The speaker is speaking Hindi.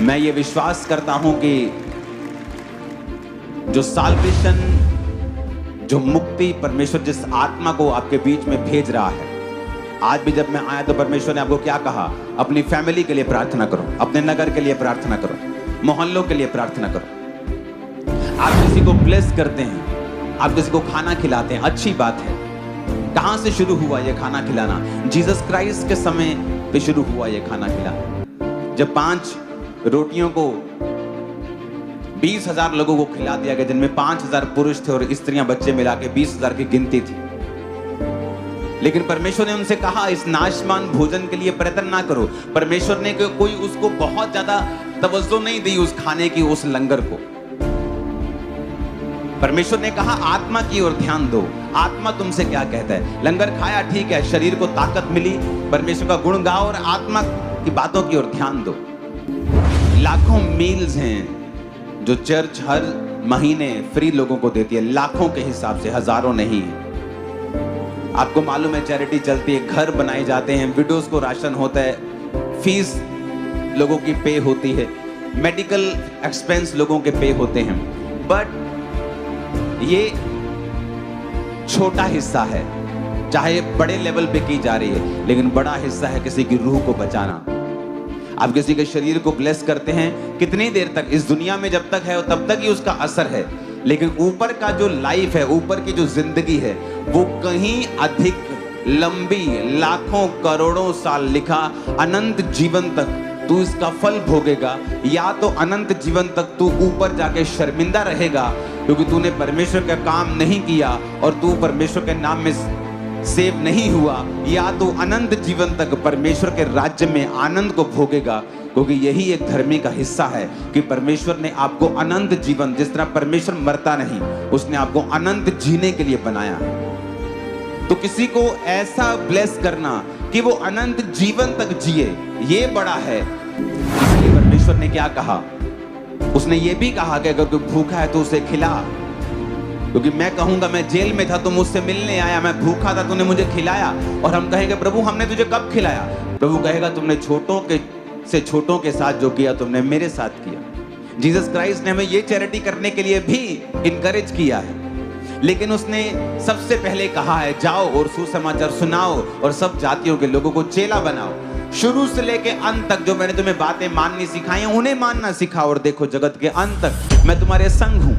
मैं ये विश्वास करता हूं कि जो साल्वेशन, जो मुक्ति परमेश्वर जिस आत्मा को आपके बीच में भेज रहा है, आज भी जब मैं आया तो परमेश्वर ने आपको क्या कहा? अपनी फैमिली के लिए प्रार्थना करो, अपने नगर के लिए प्रार्थना करो, मोहल्लों के लिए प्रार्थना करो। आप किसी को ब्लेस करते हैं, आप किसी को खाना खिलाते हैं, अच्छी बात है। कहां से शुरू हुआ ये खाना खिलाना? जीसस क्राइस्ट के समय पे शुरू हुआ ये खाना खिलाना, जब 5 रोटियों को 20,000 लोगों को खिला दिया गया, जिनमें 5,000 पुरुष थे और स्त्रियां बच्चे मिला के 20,000 की गिनती थी। लेकिन परमेश्वर ने उनसे कहा इस नाशवान भोजन के लिए प्रयत्न ना करो। परमेश्वर ने कोई उसको बहुत ज्यादा तवज्जो नहीं दी उस खाने की, उस लंगर को। परमेश्वर ने कहा आत्मा की ओर ध्यान दो। आत्मा तुमसे क्या कहता है? लंगर खाया, ठीक है, शरीर को ताकत मिली, परमेश्वर का गुण गाओ और आत्मा की बातों की ओर ध्यान दो। लाखों मील्स हैं जो चर्च हर महीने फ्री लोगों को देती है, लाखों के हिसाब से, हजारों नहीं। आपको मालूम है चैरिटी चलती है, घर बनाए जाते हैं, विडोज को राशन होता है, फीस लोगों की पे होती है, मेडिकल एक्सपेंस लोगों के पे होते हैं। बट ये छोटा हिस्सा है, चाहे बड़े लेवल पे की जा रही है, लेकिन बड़ा हिस्सा है किसी की रूह को बचाना। आप किसी के शरीर को ब्लेस करते हैं, कितनी देर तक? इस दुनिया में जब तक है तब तक ही उसका असर है, लेकिन ऊपर का जो लाइफ है, ऊपर की जो जिंदगी है, वो कहीं अधिक लंबी, लाखों करोड़ों साल लिखा अनंत जीवन तक तू इसका फल भोगेगा, या तो अनंत जीवन तक तू ऊपर जाके शर्मिंदा रहेगा क्योंकि तूने परमेश्वर का काम नहीं किया और तू परमेश्वर के नाम में सेव नहीं हुआ, या तो अनंत जीवन तक परमेश्वर के राज्य में आनंद को भोगेगा। क्योंकि यही एक धर्मी का हिस्सा है कि परमेश्वर ने आपको अनंत जीवन, जिस तरह परमेश्वर मरता नहीं, उसने आपको अनंत जीने के लिए बनाया। तो किसी को ऐसा ब्लेस करना कि वो अनंत जीवन तक जिए, ये बड़ा है। इसलिए परमेश्वर ने क्या कहा? उसने ये भी कहा कि अगर कोई भूखा है तो उसे खिला। क्योंकि मैं कहूंगा मैं जेल में था, तुम मुझसे मिलने आया, मैं भूखा था, तूने मुझे खिलाया। और हम कहेंगे प्रभु हमने तुझे कब खिलाया? प्रभु कहेगा तुमने छोटों के साथ जो किया तुमने मेरे साथ किया। जीसस क्राइस्ट ने हमें ये चैरिटी करने के लिए भी इनकरेज किया है, लेकिन उसने सबसे पहले कहा है जाओ और सुसमाचार सुनाओ और सब जातियों के लोगों को चेला बनाओ। शुरू से लेके अंत तक जो मैंने तुम्हें बातें माननी सिखाई हैं, उन्हें मानना सिखाओ, और देखो जगत के अंत तक मैं तुम्हारे संग हूं।